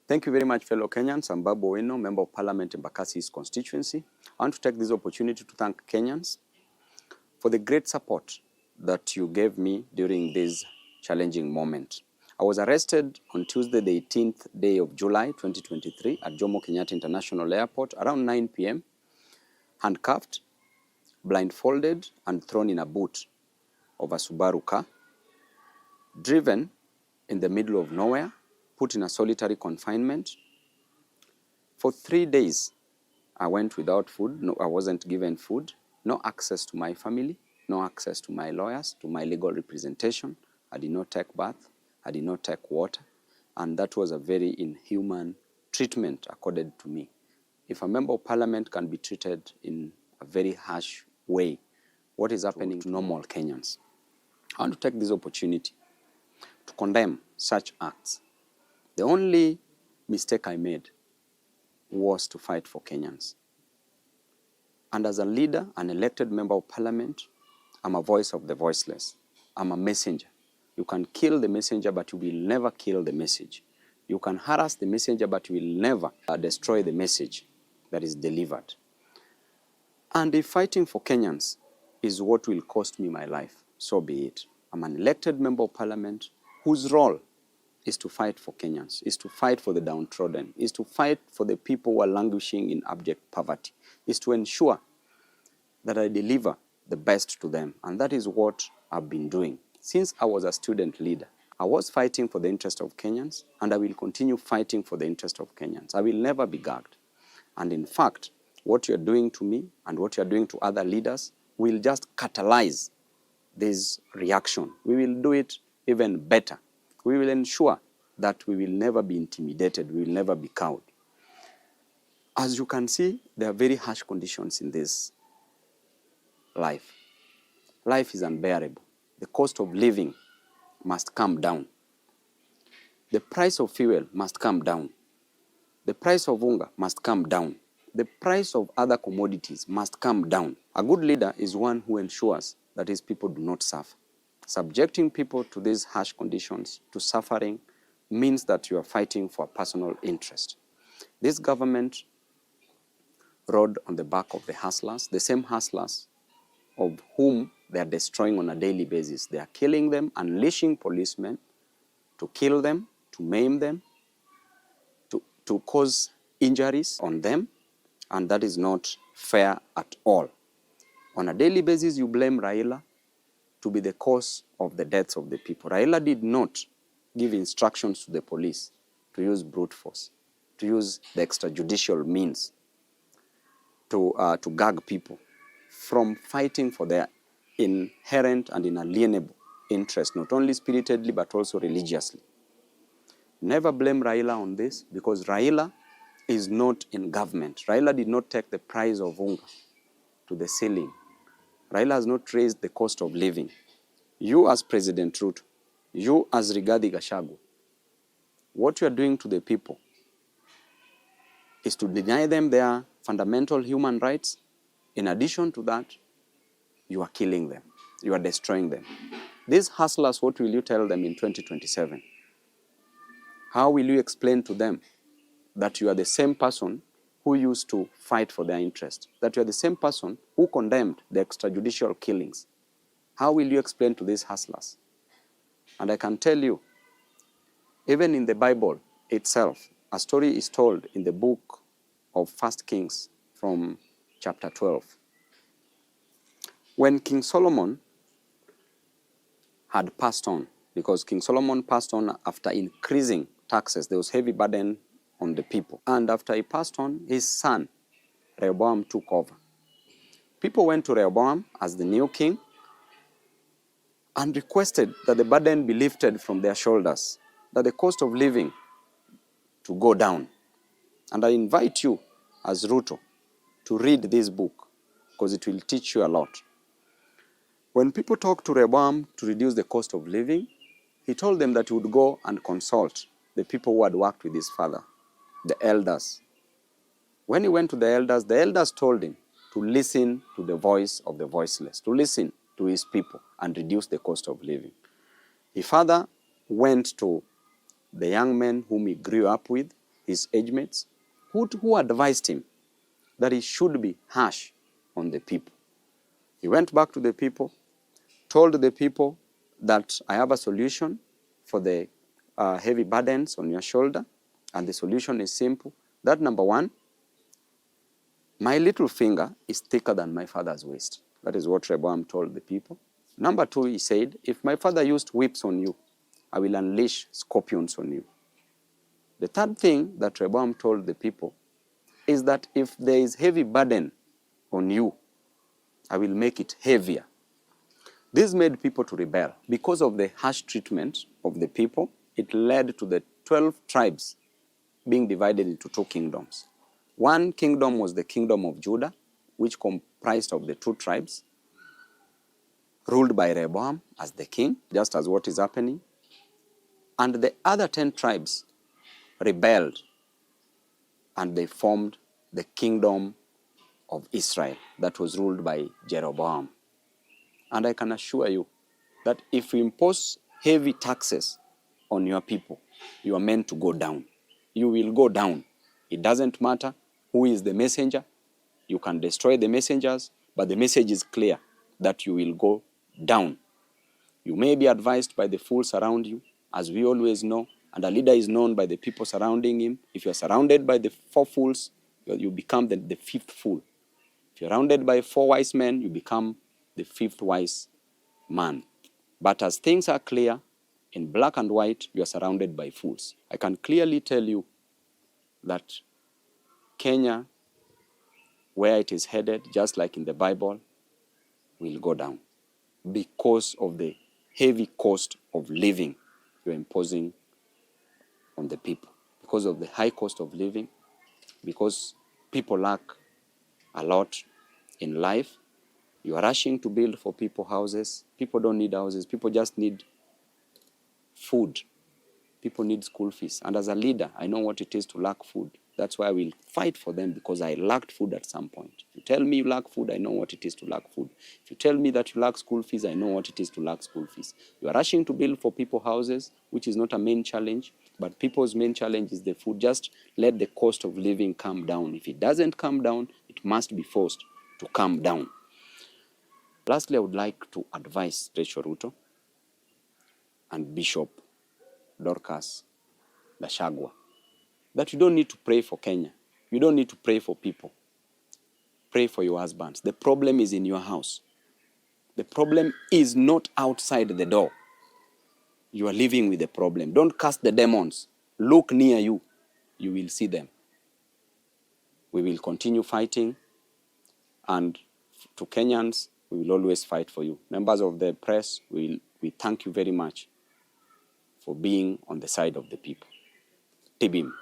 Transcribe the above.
Thank you very much, fellow Kenyans. I'm Babu, Owino, Member of Parliament in Bakasi's constituency. I want to take this opportunity to thank Kenyans for the great support that you gave me during this challenging moment. I was arrested on Tuesday, the 18th day of July, 2023 at Jomo Kenyatta International Airport around 9 p.m., handcuffed, blindfolded, and thrown in a boot of a Subaru car, driven in the middle of nowhere, put in a solitary confinement. For 3 days, I went without food. No, I wasn't given food, no access to my family, no access to my lawyers, to my legal representation. I did not take bath, I did not take water, and that was a very inhuman treatment accorded to me. If a member of parliament can be treated in a very harsh way, what is happening to normal Kenyans? I want to take this opportunity to condemn such acts. The only mistake I made was to fight for Kenyans. And as a leader, an elected member of parliament, I'm a voice of the voiceless. I'm a messenger. You can kill the messenger, but you will never kill the message. You can harass the messenger, but you will never destroy the message that is delivered. And if fighting for Kenyans is what will cost me my life, so be it. I'm an elected member of parliament whose role is to fight for Kenyans, is to fight for the downtrodden, is to fight for the people who are languishing in abject poverty, is to ensure that I deliver the best to them. And that is what I've been doing. Since I was a student leader, I was fighting for the interest of Kenyans, and I will continue fighting for the interest of Kenyans. I will never be gagged. And in fact, what you're doing to me and what you're doing to other leaders will just catalyze this reaction. We will do it even better. We will ensure that we will never be intimidated, we will never be cowed. As you can see, there are very harsh conditions in this life. Life is unbearable. The cost of living must come down. The price of fuel must come down. The price of hunger must come down. The price of other commodities must come down. A good leader is one who ensures that his people do not suffer. Subjecting people to these harsh conditions, to suffering, means that you are fighting for a personal interest. This government rode on the back of the hustlers, the same hustlers of whom they are destroying on a daily basis. They are killing them, unleashing policemen to kill them, to maim them, to cause injuries on them, and that is not fair at all. On a daily basis, you blame Raila to be the cause of the deaths of the people. Raila did not give instructions to the police to use brute force, to use the extrajudicial means to gag people from fighting for their inherent and inalienable interest, not only spiritedly but also religiously. Never blame Raila on this, because Raila is not in government. Raila did not take the price of hunger to the ceiling. Raila has not raised the cost of living. You as President Ruto, you as Rigathi Gachagua, what you are doing to the people is to deny them their fundamental human rights. In addition to that, you are killing them. You are destroying them. These hustlers, what will you tell them in 2027? How will you explain to them that you are the same person who used to fight for their interest, that you are the same person who condemned the extrajudicial killings? How will you explain to these hustlers? And I can tell you, even in the Bible itself, a story is told in the book of 1 Kings from chapter 12. When King Solomon had passed on, because King Solomon passed on after increasing taxes, there was heavy burden on the people. And after he passed on, his son, Rehoboam, took over. People went to Rehoboam as the new king and requested that the burden be lifted from their shoulders, that the cost of living to go down. And I invite you as Ruto to read this book, because it will teach you a lot. When people talked to Rehoboam to reduce the cost of living, he told them that he would go and consult the people who had worked with his father, the elders. When he went to the elders told him to listen to the voice of the voiceless, to listen to his people and reduce the cost of living. His father went to the young men whom he grew up with. his age mates, who advised him that he should be harsh on the people. He went back to the people, told the people that I have a solution for the heavy burdens on your shoulder, and the solution is simple. That number one, my little finger is thicker than my father's waist. That is what Rehoboam told the people. Number two, he said, if my father used whips on you, I will unleash scorpions on you. The third thing that Rehoboam told the people is that if there is heavy burden on you, I will make it heavier. This made people to rebel. Because of the harsh treatment of the people, it led to the 12 tribes being divided into two kingdoms. One kingdom was the kingdom of Judah, which comprised of the two tribes, ruled by Rehoboam as the king, just as what is happening. And the other 10 tribes rebelled, and they formed the kingdom of Israel that was ruled by Jeroboam. And I can assure you that if you impose heavy taxes on your people, you are meant to go down. You will go down. It doesn't matter who is the messenger. You can destroy the messengers, but the message is clear that you will go down. You may be advised by the fools around you, as we always know, and a leader is known by the people surrounding him. If you're surrounded by the 4 fools, you become the 5th fool. If you're surrounded by 4 wise men, you become the 5th wise man. But as things are clear, in black and white, you are surrounded by fools. I can clearly tell you that Kenya, where it is headed, just like in the Bible, will go down because of the heavy cost of living you're imposing on the people. Because of the high cost of living, because people lack a lot in life. You are rushing to build for people houses. People don't need houses. People just need food. People need school fees. And as a leader, I know what it is to lack food. That's why I will fight for them, because I lacked food at some point. If you tell me you lack food, I know what it is to lack food. If you tell me that you lack school fees, I know what it is to lack school fees. You are rushing to build for people houses, which is not a main challenge, but people's main challenge is the food. Just let the cost of living come down. If it doesn't come down, it must be forced to come down. Lastly, I would like to advise Rachel Ruto and Bishop Dorcas Gachagua that you don't need to pray for Kenya. You don't need to pray for people. Pray for your husbands. The problem is in your house. The problem is not outside the door. You are living with the problem. Don't cast the demons. Look near you. You will see them. We will continue fighting, and to Kenyans, we will always fight for you. Members of the press, we thank you very much for being on the side of the people. Tibim.